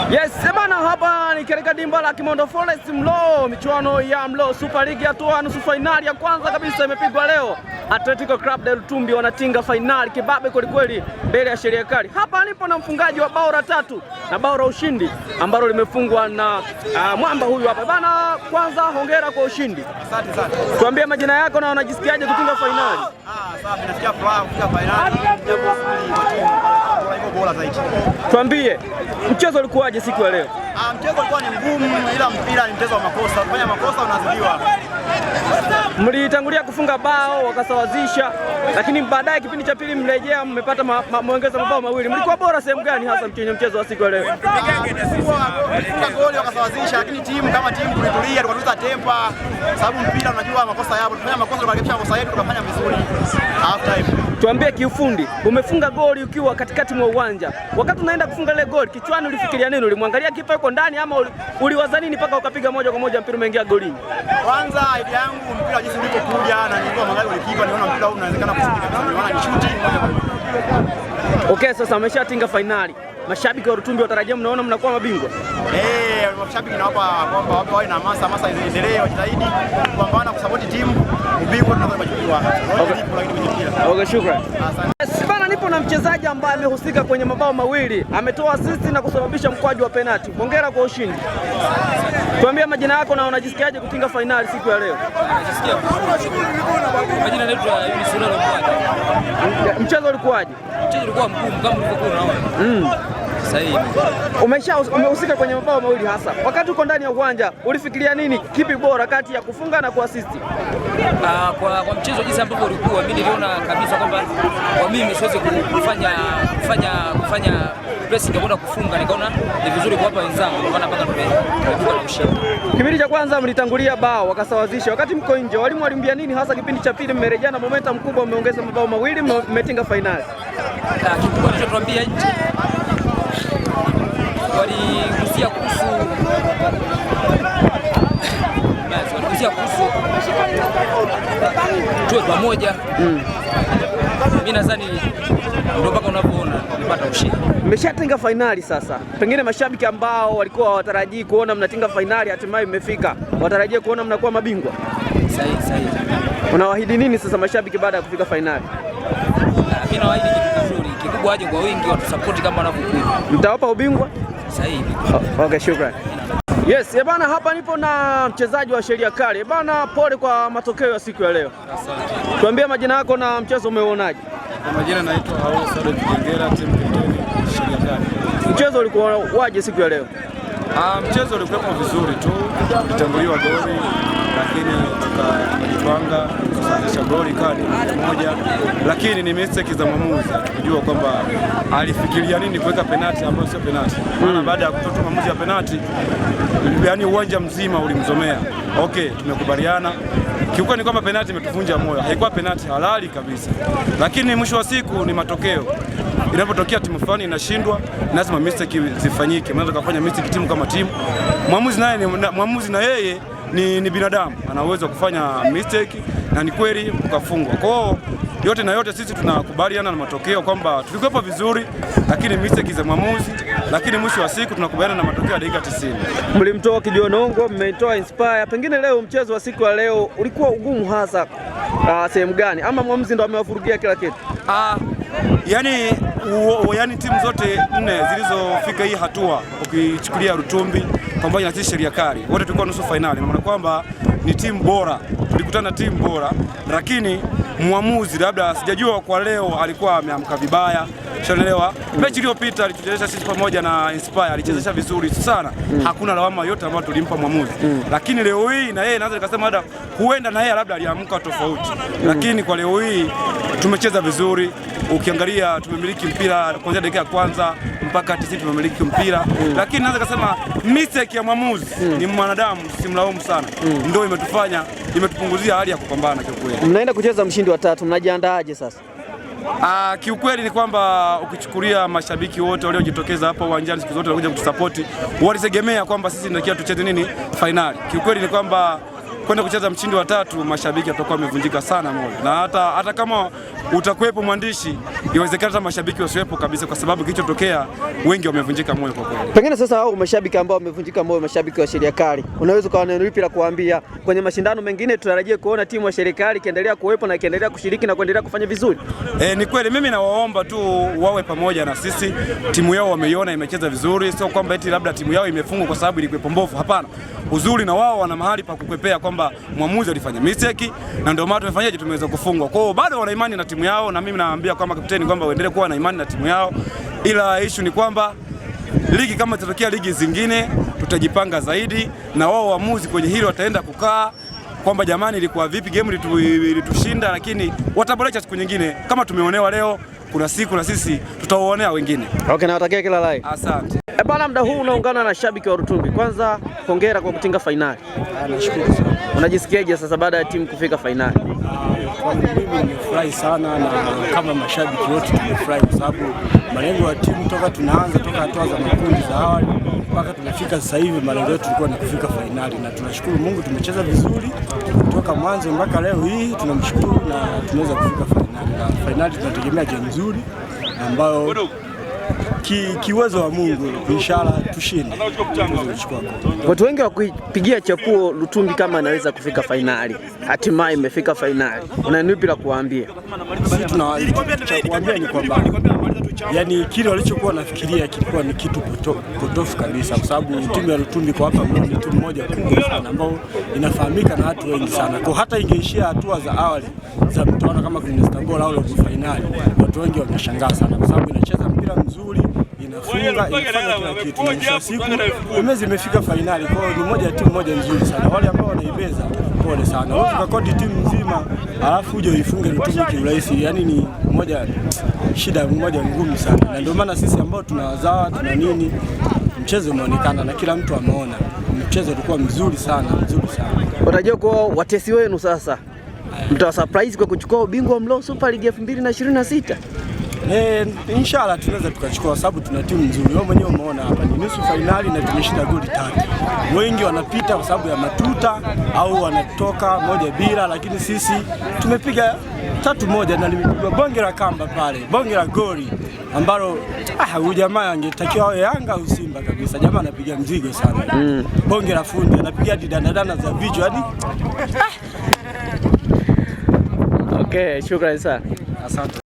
Yes, bana, hapa ni katika dimba la Kimondo Forest Mlo, michuano ya Mlo Super League hatua nusu finali ya kwanza kabisa imepigwa leo. Atletico Club de Lutumbi wanatinga finali kibabe kweli mbele ya Sheria Kali. Hapa nipo na mfungaji wa bao la tatu na bao la ushindi ambalo limefungwa na mwamba huyu hapa. Bana, kwanza hongera kwa ushindi. Asante sana. Tuambie majina yako na unajisikiaje kutinga finali? Safi, nasikia furaha kufika finali. Bora zaidi. Tuambie mchezo ulikuwaje siku ya leo? Mchezo ulikuwa ni mgumu, ila mpira ni mchezo wa makosa. Kufanya makosa unaadhibiwa. Mlitangulia kufunga bao wakasawazisha, lakini baadaye kipindi cha pili mrejea mmepata muongeza mabao mawili. Mlikuwa bora sehemu gani hasa mchezo wa siku ya leo? Walifunga goli wakasawazisha, lakini timu kama timu tulitulia, tukatuliza tempa, sababu mpira unajua makosa yapo. Tufanya makosa tukarekebisha makosa yetu tukafanya vizuri. Half time. Tuambie kiufundi, umefunga goli ukiwa katikati mwa uwanja. Wakati unaenda kufunga ile goli, kichwani ulifikiria nini? Ulimwangalia kipa yuko ndani ama uliwaza nini mpaka ukapiga moja kwa moja mpira umeingia golini? Kwanza idea yangu mpira jinsi ulipokuja na nilikuwa mwangalia ile kipa, niona mpira huu unawezekana kushuti kabisa, niona ni shuti. Okay, sasa ameshatinga finali. Mashabiki wa Lutumbi watarajia mnaona mnakuwa mabingwa. Mashabiki nawapa kwamba wawe na hamasa iendelee, wajitahidi kupambana kusupport timu ubingwa tunazojua. Okay, shukrani. Asante. Bana, nipo na mchezaji ambaye amehusika kwenye mabao mawili, ametoa assist na kusababisha mkwaju wa penalti. Hongera kwa ushindi. Tuambie majina yako na unajisikiaje kutinga finali siku ya leo? Najisikia majina naitwa Yunus Lolo Mwaka. Mchezo ulikuwaje? Mchezo ulikuwa mgumu kama ulivyokuwa unaona. Sahihi. Umehusika kwenye mabao mawili hasa. Wakati uko ndani ya uwanja, ulifikiria nini? Kipi bora kati ya kufunga na kuassist? Kwa mchezo jinsi ambavyo ulikuwa, mimi niliona kabisa kwamba kwa mimi siwezi kufanya pressing kwenda kufunga, nikaona ni vizuri kuwapa wenzangu kwa mpaka tumekuwa na ushindi. Kipindi cha kwanza mlitangulia bao wakasawazisha. Wakati mko nje, walimu walimbia nini hasa kipindi cha pili mmerejea na momentum kubwa, mmeongeza mabao mawili, mmetinga finali? Kikubwa nilichotuambia nje, waligusia kuhusu tuwe pamoja. Mimi nadhani ndio mpaka unapoona nilipata ushindi. Mmeshatinga finali sasa. Pengine mashabiki ambao walikuwa hawatarajii kuona mnatinga finali hatimaye mmefika, watarajia kuona mnakuwa mabingwa. Sahihi. Unawaahidi nini sasa mashabiki baada ya kufika finali? Mimi nawaahidi kitu kizuri, kikubwa aje kwa wingi watu support kama wanavyokuja. Mtawapa ubingwa? Sahihi. Okay, shukrani. Yes, bana, hapa nipo na mchezaji wa Sheria Kali. Bana, pole kwa matokeo ya siku ya leo. Asante. Tuambie majina yako na mchezo umeuonaje? Kwa majina naitwa Hawa Sadat Kigera, timu ya Sheria Kali. Mchezo ulikuwa waje siku ya leo? Mchezo ulikuwa vizuri tu, kitanguliwa goli lakini tukajipanga kusawazisha goli kali moja, lakini ni mistake za mwamuzi. Kujua kwamba alifikiria nini kuweka penalti ambayo sio penalti. Maana baada ya kutoa maamuzi ya penalti, yani uwanja mzima ulimzomea. Okay, tumekubaliana. Kiukweli ni kwamba penalti imetuvunja moyo. Haikuwa penalti halali kabisa. Lakini mwisho wa siku ni matokeo. Inapotokea timu fulani inashindwa, lazima mistake zifanyike. Mnaweza kufanya mistake timu kama timu. Mwamuzi na yeye ni binadamu, ana uwezo wa kufanya mistake na ni kweli ukafungwa. Kwa hiyo yote na yote sisi tunakubaliana na matokeo kwamba tulikuwa vizuri, lakini mistake za mwamuzi, lakini mwisho wa siku tunakubaliana na matokeo ya dakika 90. Mlimtoa Kidionongo, mmetoa Inspire. Pengine leo mchezo wa siku ya leo ulikuwa ugumu hasa sehemu gani, ama mwamuzi ndo amewafurugia kila kitu? Yani timu zote nne zilizofika hii hatua, ukichukulia Lutumbi pamoja na sisi Sheria Kali, wote tulikuwa nusu finali. Maana kwamba ni timu bora, tulikutana timu bora, lakini mwamuzi labda sijajua kwa leo alikuwa ameamka vibaya. Unaelewa? Mechi iliyopita alituchezesha sisi pamoja na Inspire, alichezesha vizuri sana. Hakuna lawama yote ambayo tulimpa mwamuzi. Lakini leo hii na yeye naweza nikasema hata huenda na yeye labda aliamka tofauti. Lakini kwa leo hii tumecheza vizuri. Ukiangalia tumemiliki mpira kuanzia dakika ya kwanza mpaka 90 tumemiliki mpira. Lakini naweza kusema mistake ya mwamuzi, ni mwanadamu, simlaumu sana. Ndio imetupunguzia hali ya kupambana kwa kweli. Mnaenda kucheza mshindi wa tatu, mnajiandaaje sasa? Kiukweli ni kwamba ukichukulia mashabiki wote waliojitokeza hapa uwanjani siku zote wanakuja kutusapoti, walitegemea kwamba sisi ndio tucheze nini finali. Kiukweli ni kwamba kwenda kucheza mshindi wa 3, mashabiki watakuwa wamevunjika sana moyo, na hata kama utakuwepo mwandishi, inawezekana hata mashabiki wasiwepo kabisa, kwa sababu kilichotokea wengi wamevunjika moyo kwa kweli. Pengine sasa hao mashabiki ambao wamevunjika moyo, mashabiki wa Sheria Kali, unaweza kuwa neno lipi la kuambia kwenye mashindano mengine? Tutarajie kuona timu ya Sheria Kali ikiendelea kuwepo na ikiendelea kushiriki na kuendelea kufanya vizuri. Ni kweli, mimi nawaomba tu wawe pamoja na sisi. Timu yao wameiona imecheza vizuri, sio kwamba eti labda timu yao imefungwa kwa sababu ilikuwa mbovu. Hapana, uzuri na wao wana mahali pa kukwepea kwamba mwamuzi alifanya mistake na ndio maana tumefanyaje, tumeweza kufungwa. Kwa hiyo bado wana imani na timu yao, na mimi naambia kama kapteni kwamba waendelee kuwa na imani na timu yao, ila issue ni kwamba ligi kama itatokea ligi zingine tutajipanga zaidi, na wao waamuzi kwenye hilo wataenda kukaa kwamba jamani, ilikuwa vipi, game ilitushinda, lakini wataboresha siku nyingine. Kama tumeonewa leo, kuna siku na sisi tutawaonea wengine. Okay, nawatakia kila la heri. Asante. Bwana, muda huu unaungana na shabiki wa Rutumbi. Kwanza hongera kwa kutinga fainali. Nashukuru sana. Unajisikiaje sasa baada ya timu kufika fainali? Mimi nimefurahi sana, na kama mashabiki wote tumefurahi kwa sababu malengo ya timu toka tunaanza, toka hatua za makundi za awali mpaka tumefika sasa hivi, malengo yetu tulikuwa ni kufika fainali, na tunashukuru Mungu tumecheza vizuri toka mwanzo mpaka leo hii. Tunamshukuru na tunaweza kufika fainali, na fainali tunategemea game nzuri ambayo kiwezo wa Mungu inshallah tushinde. Watu wengi wakupigia chapuo Rutumbi kama anaweza kufika fainali, hatimaye imefika fainali. Una nini la kuambia? Sisi tunawaambia ni kwamba yani kile walichokuwa nafikiria kilikuwa ni kitu potofu kabisa, kwa sababu timu ya Rutumbi kwa hapa ni timu moja kubwa sana ambayo inafahamika na watu wengi sana. Kwa hata ingeishia hatua za awali za mtoano kama kwenye Istanbul au robo finali, watu wengi wanashangaa sana kwa sababu inacheza mpira mzuri, inafunga, inafanya kila kitu, na mwisho wa siku imefika fainali. Kwa hiyo ni moja ya timu moja nzuri sana. Wale ambao wanaibeza pole sana. Wewe ukakodi timu nzima alafu uje uifunge Rutumbi kiurahisi, yani ni shida moja ngumu sana. Na ndio maana sisi ambao tunawazawa tuna nini, mchezo umeonekana na kila mtu ameona mchezo ulikuwa mzuri sana, mzuri sana. Unajua kwa watesi wenu sasa mtawa surprise kwa kuchukua ubingwa wa Mlowo Super League 2026. Inshallah tunaweza tukachukua sababu tuna timu nzuri. Wewe mwenyewe umeona hapa ni nusu finali na tumeshinda goli 3. Wengi wanapita kwa sababu ya matuta au wanatoka 1-0, lakini sisi tumepiga 3-1 na limepigwa bonge la kamba pale, bonge la goli ambalo huyu jamaa angetakiwa awe Yanga au Simba kabisa. Jamaa anapiga mzigo sana. Bonge la fundi anapiga hadi danadana za vichwa hadi. Okay, shukrani sana. Asante.